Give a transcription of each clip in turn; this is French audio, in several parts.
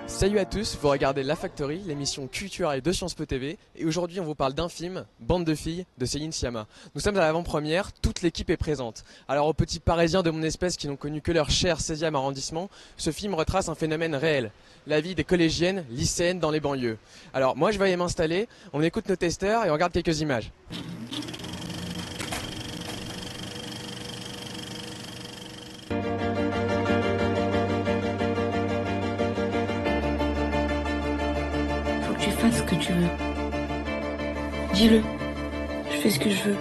Salut à tous, vous regardez La Factory, l'émission culturelle de Sciences Po TV, et aujourd'hui on vous parle d'un film, Bande de filles, de Céline Sciamma. Nous sommes à l'avant-première, toute l'équipe est présente. Alors aux petits parisiens de mon espèce qui n'ont connu que leur cher 16e arrondissement, ce film retrace un phénomène réel, la vie des collégiennes, lycéennes dans les banlieues. Alors moi je vais aller m'installer, on écoute nos testeurs et on regarde quelques images. Fais ce que tu veux. Dis-le. Je fais ce que je veux.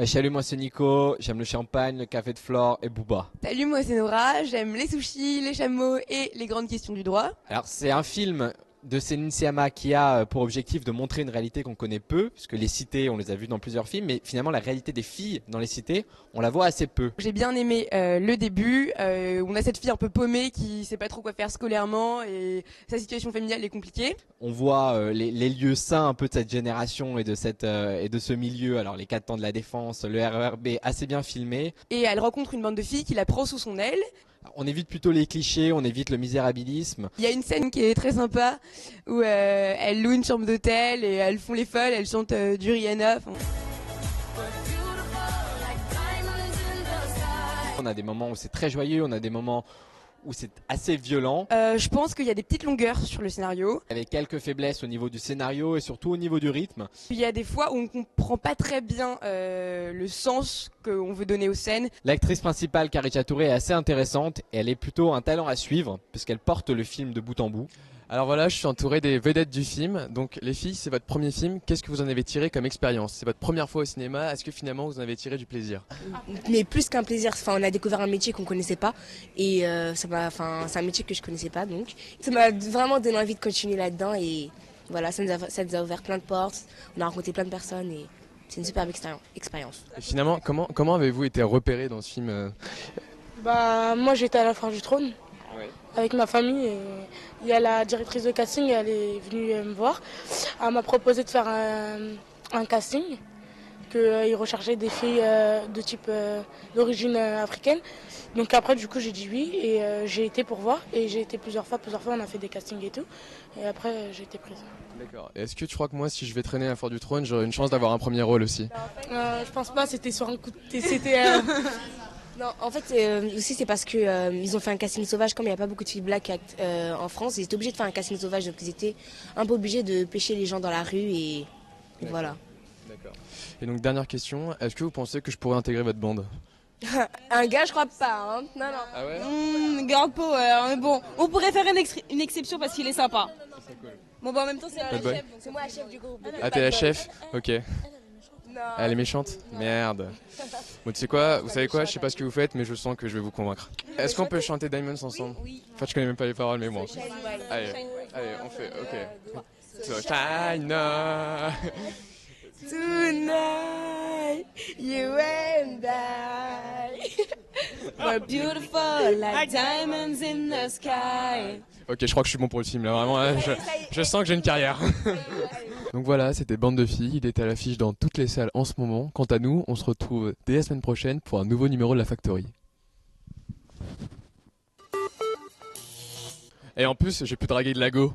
Salut, moi c'est Nico, j'aime le champagne, le café de Flore et Booba. Salut, moi c'est Nora, j'aime les sushis, les chameaux et les grandes questions du droit. Alors c'est un film de Céline Sciamma qui a pour objectif de montrer une réalité qu'on connaît peu, puisque les cités on les a vues dans plusieurs films, mais finalement la réalité des filles dans les cités on la voit assez peu. J'ai bien aimé le début, on a cette fille un peu paumée qui sait pas trop quoi faire scolairement et sa situation familiale est compliquée. On voit les lieux sains un peu de cette génération et de ce milieu, alors les 4 temps de la défense, le RERB assez bien filmé. Et elle rencontre une bande de filles qui la prend sous son aile. On évite plutôt les clichés, on évite le misérabilisme. Il y a une scène qui est très sympa où elles louent une chambre d'hôtel et elles font les folles, elles chantent du Rihanna. On a des moments où c'est très joyeux, on a des moments où c'est assez violent. Je pense qu'il y a des petites longueurs sur le scénario. Avec quelques faiblesses au niveau du scénario et surtout au niveau du rythme. Il y a des fois où on comprend pas très bien le sens qu'on veut donner aux scènes. L'actrice principale, Karicha Touré, est assez intéressante et elle est plutôt un talent à suivre puisqu'elle porte le film de bout en bout. Alors voilà, je suis entouré des vedettes du film. Donc les filles, c'est votre premier film. Qu'est-ce que vous en avez tiré comme expérience? C'est votre première fois au cinéma. Est-ce que finalement vous en avez tiré du plaisir? Mais plus qu'un plaisir, on a découvert un métier qu'on connaissait pas et c'est un métier que je connaissais pas, donc ça m'a vraiment donné envie de continuer là-dedans et voilà, ça nous a ouvert plein de portes. On a rencontré plein de personnes et c'est une superbe expérience. Et finalement, comment avez-vous été repéré dans ce film? Moi j'étais à la Foire du Trône. Avec ma famille, et il y a la directrice de casting, elle est venue me voir. Elle m'a proposé de faire un casting, qu'ils recherchaient des filles de type d'origine africaine. Donc après du coup j'ai dit oui et j'ai été pour voir et j'ai été plusieurs fois on a fait des castings et tout et après j'ai été prise. D'accord. Est-ce que tu crois que moi si je vais traîner à la Foire du Trône j'aurai une chance d'avoir un premier rôle aussi? Je pense pas, c'était sur un coup de... Non, en fait, aussi c'est parce que ils ont fait un casting sauvage. Comme il n'y a pas beaucoup de filles black en France, ils étaient obligés de faire un casting sauvage, donc ils étaient un peu obligés de pêcher les gens dans la rue et voilà. D'accord. Et donc dernière question, est-ce que vous pensez que je pourrais intégrer votre bande? Un gars, je crois pas. Hein. Non. Ah ouais? Garde pas, mais bon, on pourrait faire une exception parce qu'il est sympa. C'est cool. Bon, en même temps, c'est la Bad boy. chef. C'est moi la chef du groupe. Ah t'es la chef? Ok. Elle est méchante? Merde. Bon tu sais quoi, vous savez quoi, je sais pas ce que vous faites mais je sens que je vais vous convaitre. Est-ce qu'on peut chanter Diamonds ensemble? Oui. En fait je connais même pas les paroles mais bon. Allez, on fait, ok. So shine Tonight, you and I We're beautiful like diamonds in the sky. Ok, je crois que je suis bon pour le film là, vraiment, là, je sens que j'ai une carrière. Donc voilà, c'était Bande de filles, il est à l'affiche dans toutes les salles en ce moment. Quant à nous, on se retrouve dès la semaine prochaine pour un nouveau numéro de La Factory. Et en plus, j'ai pu draguer de la go.